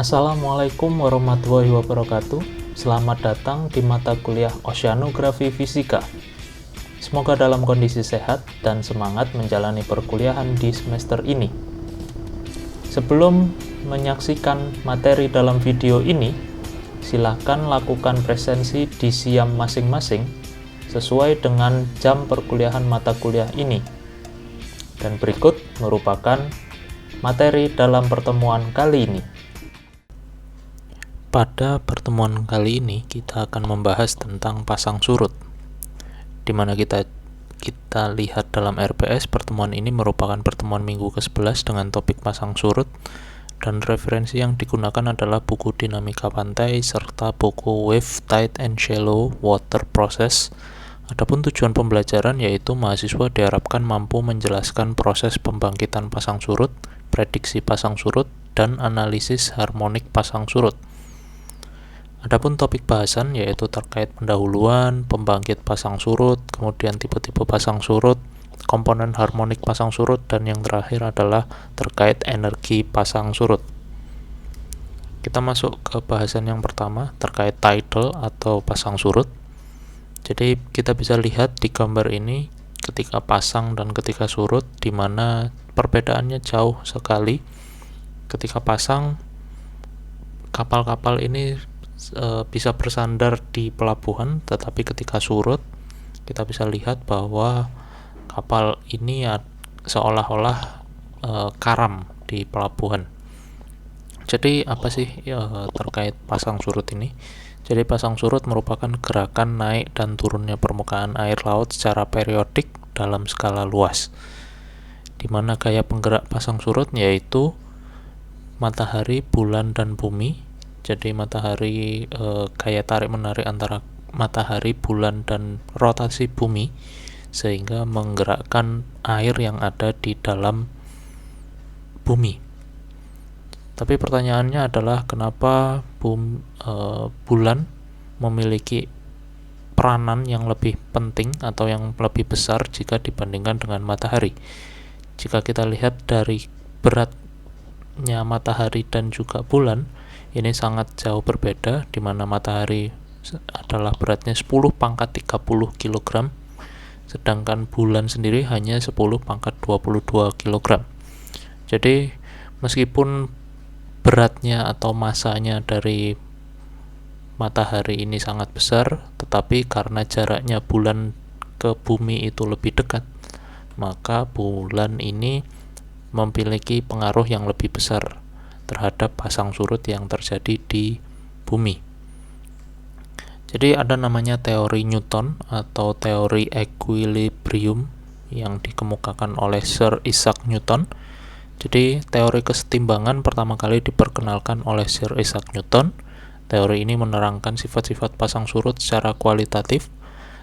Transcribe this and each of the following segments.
Assalamualaikum warahmatullahi wabarakatuh. Selamat datang di mata kuliah Oceanografi Fisika. Semoga dalam kondisi sehat dan semangat menjalani perkuliahan di semester ini. Sebelum menyaksikan materi dalam video ini, silakan lakukan presensi di SIAM masing-masing sesuai dengan jam perkuliahan mata kuliah ini. Dan berikut merupakan materi dalam pertemuan kali ini. Pada pertemuan kali ini kita akan membahas tentang pasang surut, di mana kita lihat dalam RPS pertemuan ini merupakan pertemuan minggu ke-11 dengan topik pasang surut, dan referensi yang digunakan adalah buku Dinamika Pantai serta buku Wave, Tide and Shallow Water Process. Adapun tujuan pembelajaran yaitu mahasiswa diharapkan mampu menjelaskan proses pembangkitan pasang surut, prediksi pasang surut, dan analisis harmonik pasang surut. Adapun topik bahasan yaitu terkait pendahuluan, pembangkit pasang surut, kemudian tipe-tipe pasang surut, komponen harmonik pasang surut, dan yang terakhir adalah terkait energi pasang surut. Kita masuk ke bahasan yang pertama terkait tidal atau pasang surut. Jadi kita bisa lihat di gambar ini ketika pasang dan ketika surut, di mana perbedaannya jauh sekali. Ketika pasang, kapal-kapal ini bisa bersandar di pelabuhan, tetapi ketika surut kita bisa lihat bahwa kapal ini seolah-olah karam di pelabuhan. Jadi apa sih terkait pasang surut ini? Jadi pasang surut merupakan gerakan naik dan turunnya permukaan air laut secara periodik dalam skala luas, di mana gaya penggerak pasang surut yaitu matahari, bulan, dan bumi. Jadi matahari gaya tarik-menarik antara matahari, bulan, dan rotasi bumi sehingga menggerakkan air yang ada di dalam bumi. Tapi pertanyaannya adalah kenapa bulan memiliki peranan yang lebih penting atau yang lebih besar jika dibandingkan dengan matahari? Jika kita lihat dari beratnya matahari dan juga bulan, ini sangat jauh berbeda, di mana matahari adalah beratnya 10 pangkat 30 kg, sedangkan bulan sendiri hanya 10 pangkat 22 kg. Jadi meskipun beratnya atau masanya dari matahari ini sangat besar, tetapi karena jaraknya bulan ke bumi itu lebih dekat, maka bulan ini memiliki pengaruh yang lebih besar terhadap pasang surut yang terjadi di bumi. Jadi ada namanya teori Newton atau teori equilibrium yang dikemukakan oleh Sir Isaac Newton. Jadi teori kesetimbangan pertama kali diperkenalkan oleh Sir Isaac Newton. Teori ini menerangkan sifat-sifat pasang surut secara kualitatif.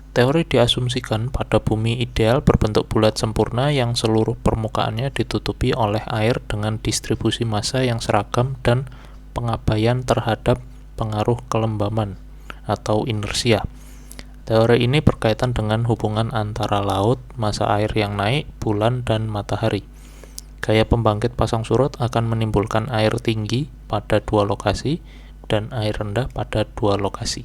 Teori diasumsikan pada bumi ideal berbentuk bulat sempurna yang seluruh permukaannya ditutupi oleh air dengan distribusi massa yang seragam dan pengabaian terhadap pengaruh kelembaman atau inersia. Teori ini berkaitan dengan hubungan antara laut, massa air yang naik, bulan, dan matahari. Gaya pembangkit pasang surut akan menimbulkan air tinggi pada dua lokasi dan air rendah pada dua lokasi.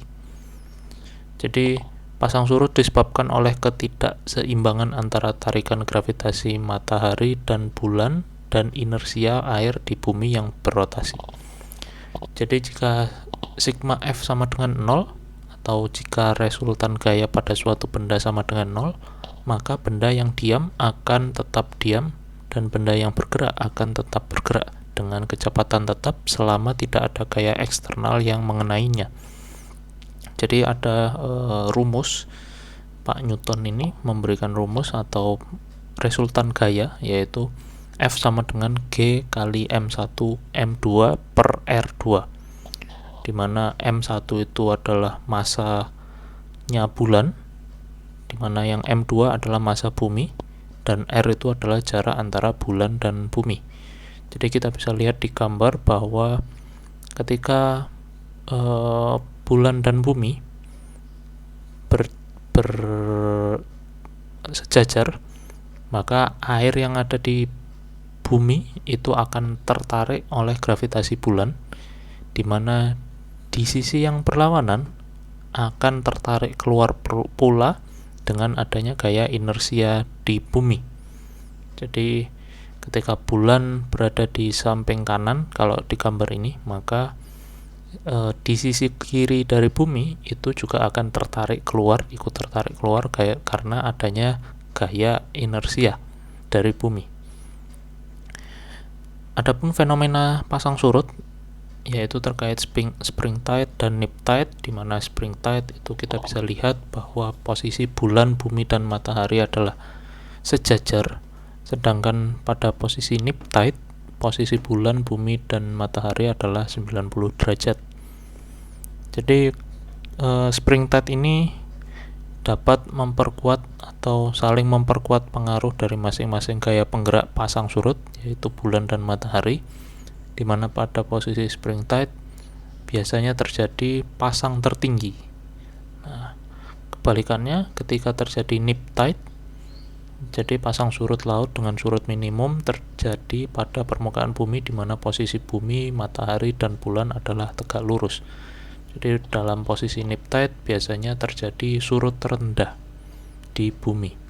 Jadi pasang surut disebabkan oleh ketidakseimbangan antara tarikan gravitasi matahari dan bulan dan inersia air di bumi yang berotasi. Jadi jika sigma F sama dengan 0, atau jika resultan gaya pada suatu benda sama dengan 0, maka benda yang diam akan tetap diam dan benda yang bergerak akan tetap bergerak dengan kecepatan tetap selama tidak ada gaya eksternal yang mengenainya. Jadi ada rumus, Pak Newton ini memberikan rumus atau resultan gaya, yaitu F sama dengan G kali M1 M2 per R2, di mana M1 itu adalah masanya bulan, di mana yang M2 adalah massa bumi, dan R itu adalah jarak antara bulan dan bumi. Jadi kita bisa lihat di gambar bahwa ketika bulan dan bumi bersejajar, maka air yang ada di bumi itu akan tertarik oleh gravitasi bulan, di mana di sisi yang berlawanan akan tertarik keluar pula dengan adanya gaya inersia di bumi. Jadi ketika bulan berada di samping kanan kalau di gambar ini, maka di sisi kiri dari bumi itu juga akan ikut tertarik keluar karena adanya gaya inersia dari bumi. Adapun fenomena pasang surut yaitu terkait spring tide dan nip tide, di mana spring tide itu kita bisa lihat bahwa posisi bulan, bumi, dan matahari adalah sejajar, sedangkan pada posisi nip tide posisi bulan, bumi, dan matahari adalah 90 derajat. Jadi spring tide ini dapat memperkuat atau saling memperkuat pengaruh dari masing-masing gaya penggerak pasang surut, yaitu bulan dan matahari, di mana pada posisi spring tide biasanya terjadi pasang tertinggi. Nah, kebalikannya ketika terjadi nip tide, jadi pasang surut laut dengan surut minimum terjadi pada permukaan bumi, di mana posisi bumi, matahari, dan bulan adalah tegak lurus. Jadi dalam posisi nip tide biasanya terjadi surut terendah di bumi.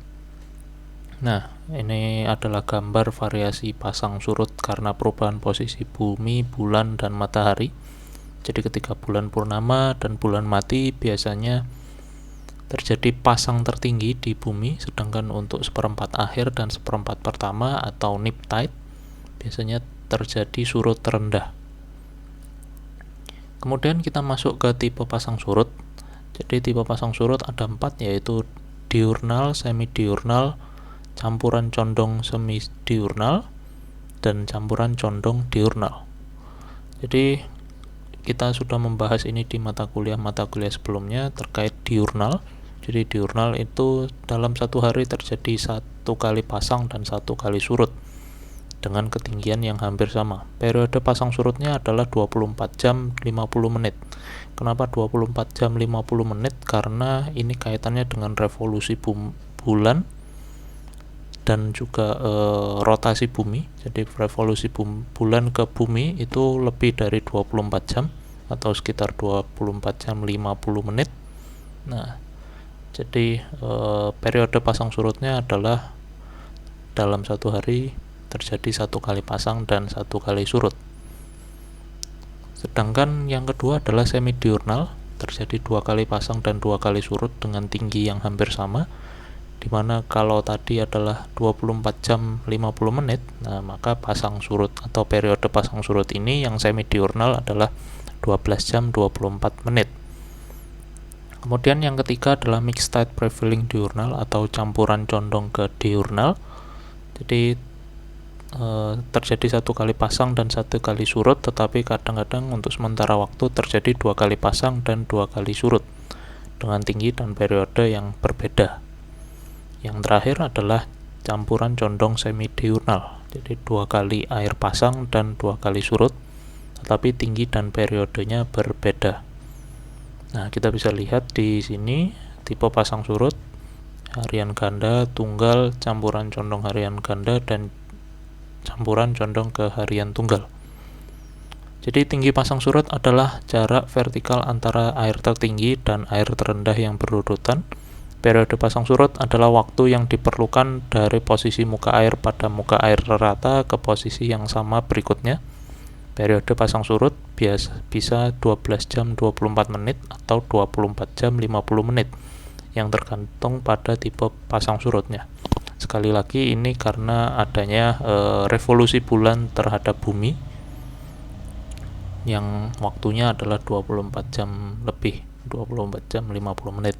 Nah, ini adalah gambar variasi pasang surut karena perubahan posisi bumi, bulan, dan matahari. Jadi ketika bulan purnama dan bulan mati biasanya terjadi pasang tertinggi di bumi, sedangkan untuk seperempat akhir dan seperempat pertama atau nip tide biasanya terjadi surut terendah. Kemudian kita masuk ke tipe pasang surut. Jadi tipe pasang surut ada 4, yaitu diurnal, semi-diurnal, campuran condong semi-diurnal, dan campuran condong diurnal. Jadi kita sudah membahas ini di mata kuliah sebelumnya terkait diurnal. Jadi diurnal itu dalam satu hari terjadi 1 kali pasang dan 1 kali surut dengan ketinggian yang hampir sama. Periode pasang surutnya adalah 24 jam 50 menit. Kenapa 24 jam 50 menit? Karena ini kaitannya dengan revolusi bulan dan juga rotasi bumi. Jadi revolusi bulan ke bumi itu lebih dari 24 jam atau sekitar 24 jam 50 menit. Nah, jadi periode pasang surutnya adalah dalam satu hari terjadi 1 kali pasang dan 1 kali surut. Sedangkan yang kedua adalah semi diurnal, terjadi 2 kali pasang dan 2 kali surut dengan tinggi yang hampir sama, dimana kalau tadi adalah 24 jam 50 menit, nah maka pasang surut atau periode pasang surut ini yang semi diurnal adalah 12 jam 24 menit. Kemudian yang ketiga adalah mixed tide prevailing diurnal atau campuran condong ke diurnal. Jadi terjadi 1 kali pasang dan 1 kali surut, tetapi kadang-kadang untuk sementara waktu terjadi 2 kali pasang dan 2 kali surut dengan tinggi dan periode yang berbeda. Yang terakhir adalah campuran condong semi diurnal. Jadi 2 kali air pasang dan 2 kali surut, tetapi tinggi dan periodenya berbeda. Nah, kita bisa lihat di sini tipe pasang surut harian ganda, tunggal, campuran condong harian ganda, dan campuran condong ke harian tunggal. Jadi tinggi pasang surut adalah jarak vertikal antara air tertinggi dan air terendah yang berurutan. Periode pasang surut adalah waktu yang diperlukan dari posisi muka air pada muka air rata ke posisi yang sama berikutnya. Periode pasang surut bisa 12 jam 24 menit atau 24 jam 50 menit, yang tergantung pada tipe pasang surutnya. Sekali lagi ini karena adanya revolusi bulan terhadap bumi yang waktunya adalah 24 jam lebih, 24 jam 50 menit.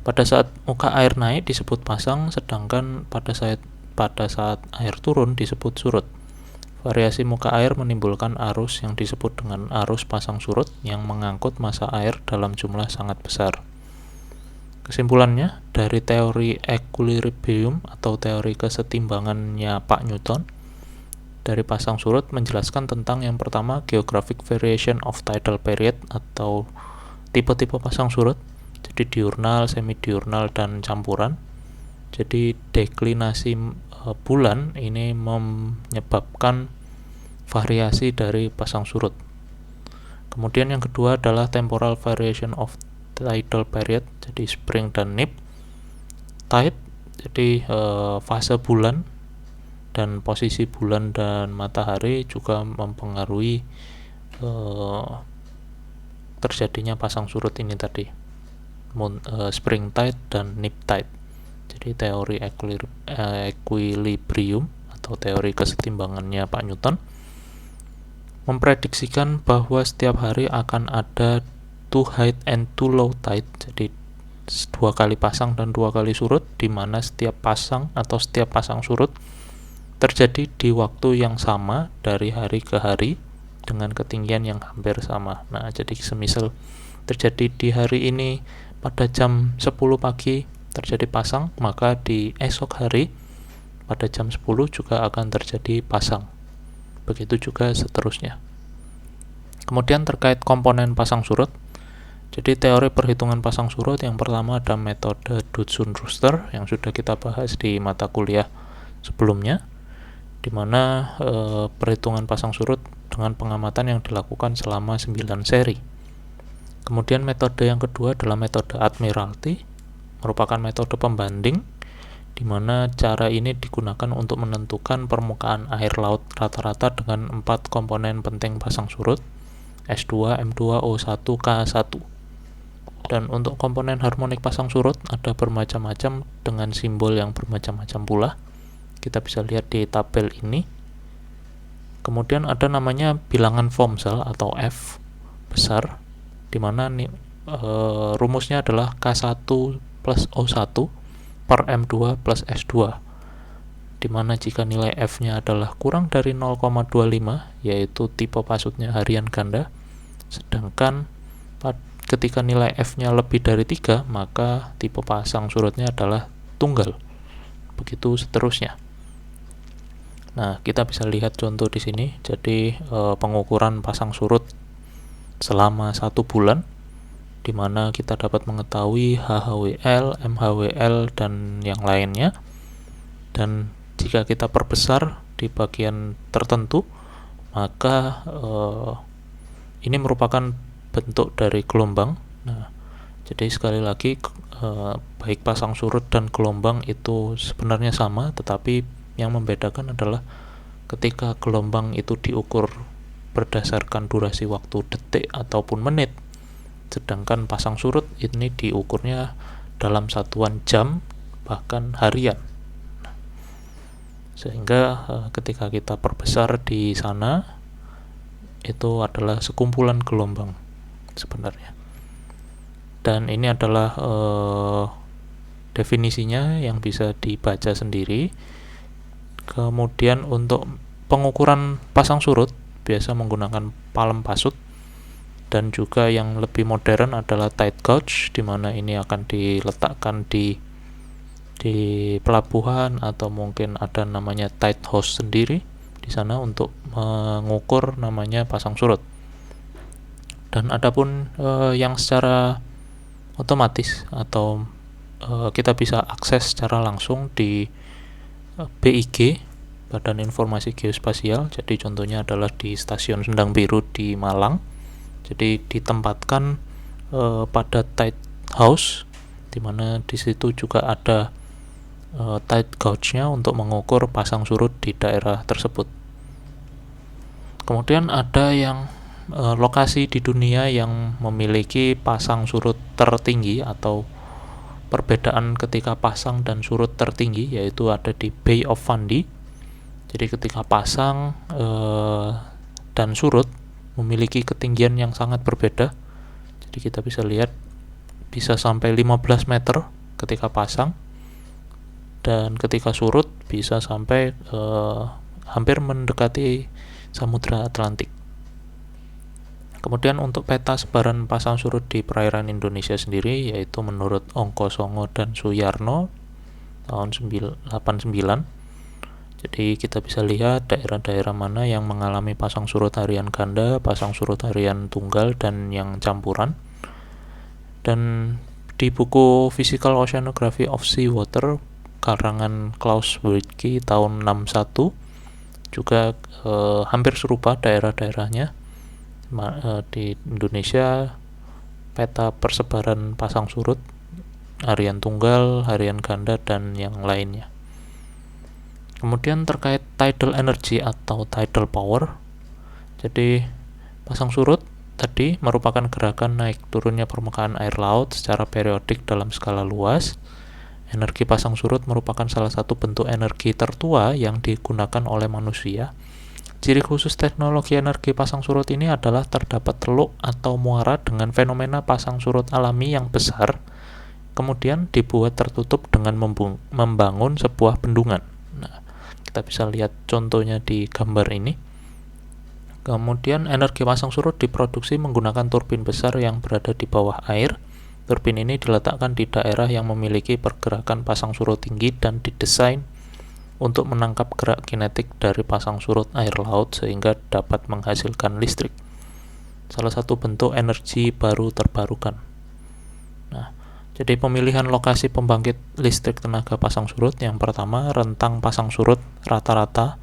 Pada saat muka air naik disebut pasang, sedangkan pada saat air turun disebut surut. Variasi muka air menimbulkan arus yang disebut dengan arus pasang surut yang mengangkut massa air dalam jumlah sangat besar. Kesimpulannya, dari teori equilibrium atau teori kesetimbangannya Pak Newton, dari pasang surut menjelaskan tentang yang pertama, geographic variation of tidal period atau tipe-tipe pasang surut. Jadi diurnal, semi-diurnal, dan campuran. Jadi deklinasi bulan ini menyebabkan variasi dari pasang surut. Kemudian yang kedua adalah temporal variation of tidal period, jadi spring dan neap. Tide, jadi fase bulan dan posisi bulan dan matahari juga mempengaruhi terjadinya pasang surut ini tadi, spring tide dan neap tide. Jadi teori equilibrium atau teori kesetimbangannya Pak Newton memprediksikan bahwa setiap hari akan ada 2 high and 2 low tide, jadi 2 kali pasang dan 2 kali surut, di mana setiap pasang atau setiap pasang surut terjadi di waktu yang sama dari hari ke hari dengan ketinggian yang hampir sama. Nah, jadi semisal terjadi di hari ini pada jam 10 pagi terjadi pasang, maka di esok hari pada jam 10 juga akan terjadi pasang. Begitu juga seterusnya. Kemudian terkait komponen pasang surut, jadi teori perhitungan pasang surut yang pertama ada metode Dudson-Brewster yang sudah kita bahas di mata kuliah sebelumnya, di mana perhitungan pasang surut dengan pengamatan yang dilakukan selama 9 seri. Kemudian metode yang kedua adalah metode Admiralty, merupakan metode pembanding, di mana cara ini digunakan untuk menentukan permukaan air laut rata-rata dengan 4 komponen penting pasang surut, S2, M2, O1, K1. Dan untuk komponen harmonik pasang surut ada bermacam-macam dengan simbol yang bermacam-macam pula. Kita bisa lihat di tabel ini. Kemudian ada namanya bilangan Fomsel atau F besar, di mana rumusnya adalah K1 plus O1 per M2 plus S2, di mana jika nilai F-nya adalah kurang dari 0,25, yaitu tipe pasutnya harian ganda, sedangkan ketika nilai F-nya lebih dari 3, maka tipe pasang surutnya adalah tunggal. Begitu seterusnya. Nah, kita bisa lihat contoh di sini. Jadi pengukuran pasang surut selama 1 bulan, di mana kita dapat mengetahui HHWL, MHWL, dan yang lainnya. Dan jika kita perbesar di bagian tertentu, maka ini merupakan bentuk dari gelombang. Nah, jadi sekali lagi baik pasang surut dan gelombang itu sebenarnya sama, tetapi yang membedakan adalah ketika gelombang itu diukur berdasarkan durasi waktu detik ataupun menit, sedangkan pasang surut ini diukurnya dalam satuan jam bahkan harian. Sehingga ketika kita perbesar di sana, itu adalah sekumpulan gelombang sebenarnya. Dan ini adalah definisinya yang bisa dibaca sendiri. Kemudian untuk pengukuran pasang surut biasa menggunakan palem pasut, dan juga yang lebih modern adalah tide gauge, di mana ini akan diletakkan di pelabuhan atau mungkin ada namanya tide house sendiri di sana untuk mengukur namanya pasang surut. Dan adapun yang secara otomatis atau kita bisa akses secara langsung di BIG, Badan Informasi Geospasial. Jadi contohnya adalah di Stasiun Sendang Biru di Malang. Jadi ditempatkan pada tide house, di mana di situ juga ada tide gauge-nya untuk mengukur pasang surut di daerah tersebut. Kemudian ada yang lokasi di dunia yang memiliki pasang surut tertinggi atau perbedaan ketika pasang dan surut tertinggi, yaitu ada di Bay of Fundy. Jadi ketika pasang dan surut memiliki ketinggian yang sangat berbeda. Jadi kita bisa lihat bisa sampai 15 meter ketika pasang, dan ketika surut bisa sampai hampir mendekati Samudra Atlantik. Kemudian untuk peta sebaran pasang surut di perairan Indonesia sendiri, yaitu menurut Ongko Songo dan Suyarno tahun 1989. Jadi kita bisa lihat daerah-daerah mana yang mengalami pasang surut harian ganda, pasang surut harian tunggal, dan yang campuran. Dan di buku Physical Oceanography of Seawater karangan Klaus Witke tahun 61 juga hampir serupa daerah-daerahnya. Di Indonesia peta persebaran pasang surut, harian tunggal, harian ganda, dan yang lainnya. Kemudian terkait tidal energy atau tidal power, jadi pasang surut tadi merupakan gerakan naik turunnya permukaan air laut secara periodik dalam skala luas. Energi pasang surut merupakan salah satu bentuk energi tertua yang digunakan oleh manusia. Ciri khusus teknologi energi pasang surut ini adalah terdapat teluk atau muara dengan fenomena pasang surut alami yang besar, kemudian dibuat tertutup dengan membangun sebuah bendungan. Nah, kita bisa lihat contohnya di gambar ini. Kemudian energi pasang surut diproduksi menggunakan turbin besar yang berada di bawah air. Turbin ini diletakkan di daerah yang memiliki pergerakan pasang surut tinggi dan didesain untuk menangkap gerak kinetik dari pasang surut air laut sehingga dapat menghasilkan listrik. Salah satu bentuk energi baru terbarukan. Nah, jadi pemilihan lokasi pembangkit listrik tenaga pasang surut, yang pertama rentang pasang surut rata-rata.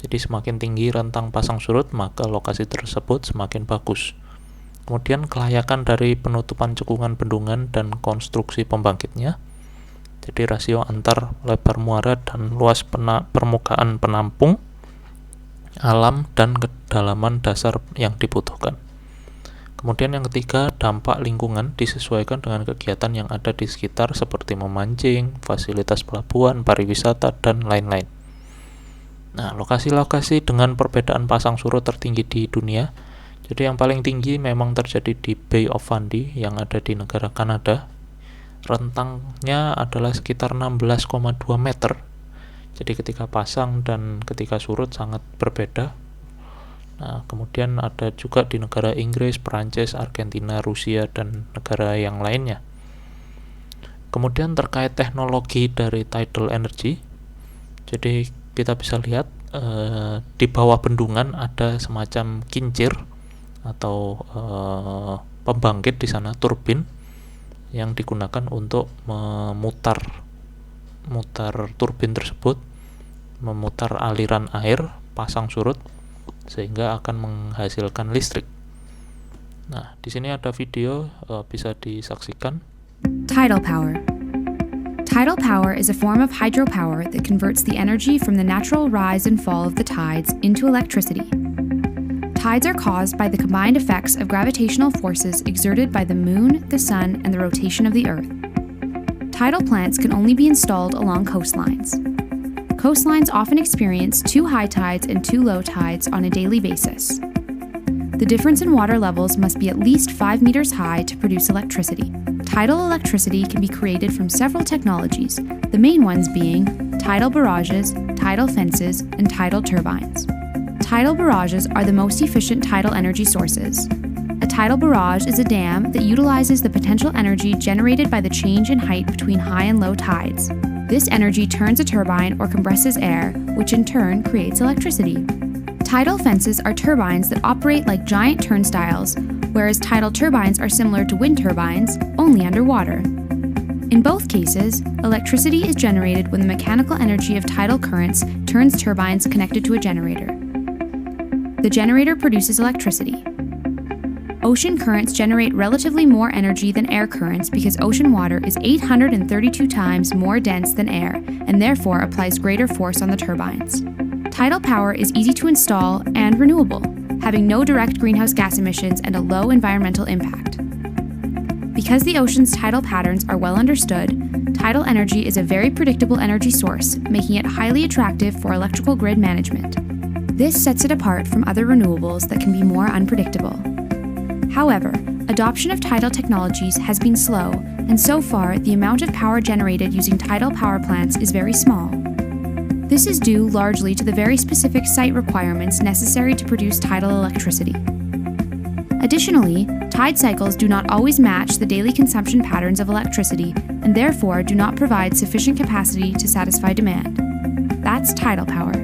Jadi semakin tinggi rentang pasang surut, maka lokasi tersebut semakin bagus. Kemudian kelayakan dari penutupan cekungan bendungan dan konstruksi pembangkitnya. Jadi rasio antar lebar muara dan luas permukaan penampung, alam, dan kedalaman dasar yang dibutuhkan. Kemudian yang ketiga, dampak lingkungan disesuaikan dengan kegiatan yang ada di sekitar seperti memancing, fasilitas pelabuhan, pariwisata, dan lain-lain. Nah, lokasi-lokasi dengan perbedaan pasang surut tertinggi di dunia. Jadi yang paling tinggi memang terjadi di Bay of Fundy yang ada di negara Kanada. Rentangnya adalah sekitar 16,2 meter. Jadi ketika pasang dan ketika surut sangat berbeda. Nah, kemudian ada juga di negara Inggris, Prancis, Argentina, Rusia, dan negara yang lainnya. Kemudian terkait teknologi dari tidal energy. Jadi kita bisa lihat di bawah bendungan ada semacam kincir atau pembangkit di sana, turbin yang digunakan untuk memutar turbin tersebut, memutar aliran air pasang surut sehingga akan menghasilkan listrik. Nah, di sini ada video bisa disaksikan. Tidal power. Tidal power is a form of hydropower that converts the energy from the natural rise and fall of the tides into electricity. Tides are caused by the combined effects of gravitational forces exerted by the moon, the sun, and the rotation of the earth. Tidal plants can only be installed along coastlines. Coastlines often experience 2 high tides and 2 low tides on a daily basis. The difference in water levels must be at least 5 meters high to produce electricity. Tidal electricity can be created from several technologies, the main ones being tidal barrages, tidal fences, and tidal turbines. Tidal barrages are the most efficient tidal energy sources. A tidal barrage is a dam that utilizes the potential energy generated by the change in height between high and low tides. This energy turns a turbine or compresses air, which in turn creates electricity. Tidal fences are turbines that operate like giant turnstiles, whereas tidal turbines are similar to wind turbines, only underwater. In both cases, electricity is generated when the mechanical energy of tidal currents turns turbines connected to a generator. The generator produces electricity. Ocean currents generate relatively more energy than air currents because ocean water is 832 times more dense than air and therefore applies greater force on the turbines. Tidal power is easy to install and renewable, having no direct greenhouse gas emissions and a low environmental impact. Because the ocean's tidal patterns are well understood, tidal energy is a very predictable energy source, making it highly attractive for electrical grid management. This sets it apart from other renewables that can be more unpredictable. However, adoption of tidal technologies has been slow, and so far the amount of power generated using tidal power plants is very small. This is due largely to the very specific site requirements necessary to produce tidal electricity. Additionally, tide cycles do not always match the daily consumption patterns of electricity and therefore do not provide sufficient capacity to satisfy demand. That's tidal power.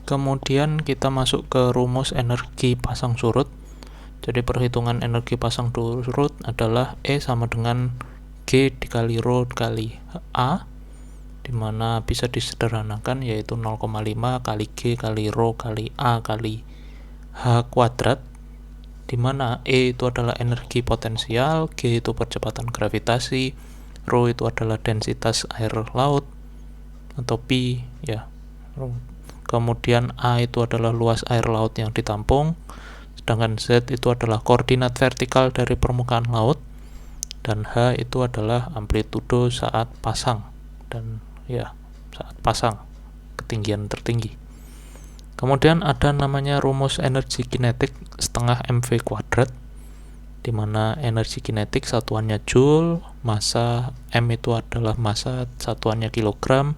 Kemudian kita masuk ke rumus energi pasang surut. Jadi perhitungan energi pasang surut adalah E sama dengan G dikali Rho dikali A dimana bisa disederhanakan yaitu 0,5 kali G kali Rho kali A kali H kuadrat, dimana E itu adalah energi potensial, G itu percepatan gravitasi, Rho itu adalah densitas air laut atau P ya. Kemudian A itu adalah luas air laut yang ditampung, sedangkan Z itu adalah koordinat vertikal dari permukaan laut, dan H itu adalah amplitudo saat pasang saat pasang ketinggian tertinggi. Kemudian ada namanya rumus energi kinetik setengah mv kuadrat, di mana energi kinetik satuannya joule, massa m itu adalah massa, satuannya kilogram,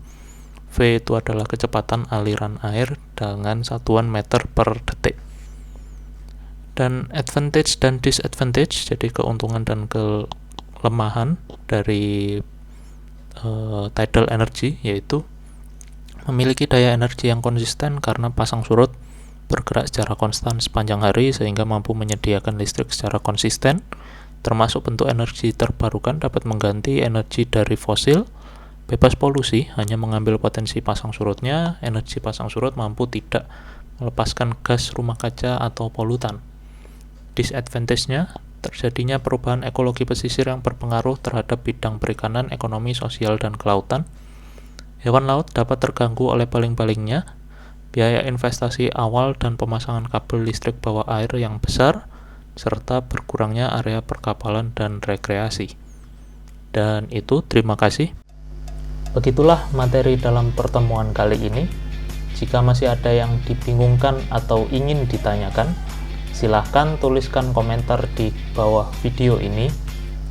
V itu adalah kecepatan aliran air dengan satuan meter per detik. Dan advantage dan disadvantage, jadi keuntungan dan kelemahan dari tidal energy, yaitu memiliki daya energi yang konsisten karena pasang surut bergerak secara konstan sepanjang hari sehingga mampu menyediakan listrik secara konsisten, termasuk bentuk energi terbarukan dapat mengganti energi dari fosil, bebas polusi, hanya mengambil potensi pasang surutnya. Energi pasang surut mampu tidak melepaskan gas rumah kaca atau polutan. Disadvantage-nya, terjadinya perubahan ekologi pesisir yang berpengaruh terhadap bidang perikanan, ekonomi, sosial, dan kelautan. Hewan laut dapat terganggu oleh baling-balingnya, biaya investasi awal dan pemasangan kabel listrik bawah air yang besar, serta berkurangnya area perkapalan dan rekreasi. Dan itu, terima kasih. Begitulah materi dalam pertemuan kali ini. Jika masih ada yang dibingungkan atau ingin ditanyakan, silahkan tuliskan komentar di bawah video ini.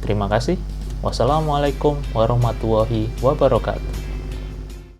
Terima kasih. Wassalamualaikum warahmatullahi wabarakatuh.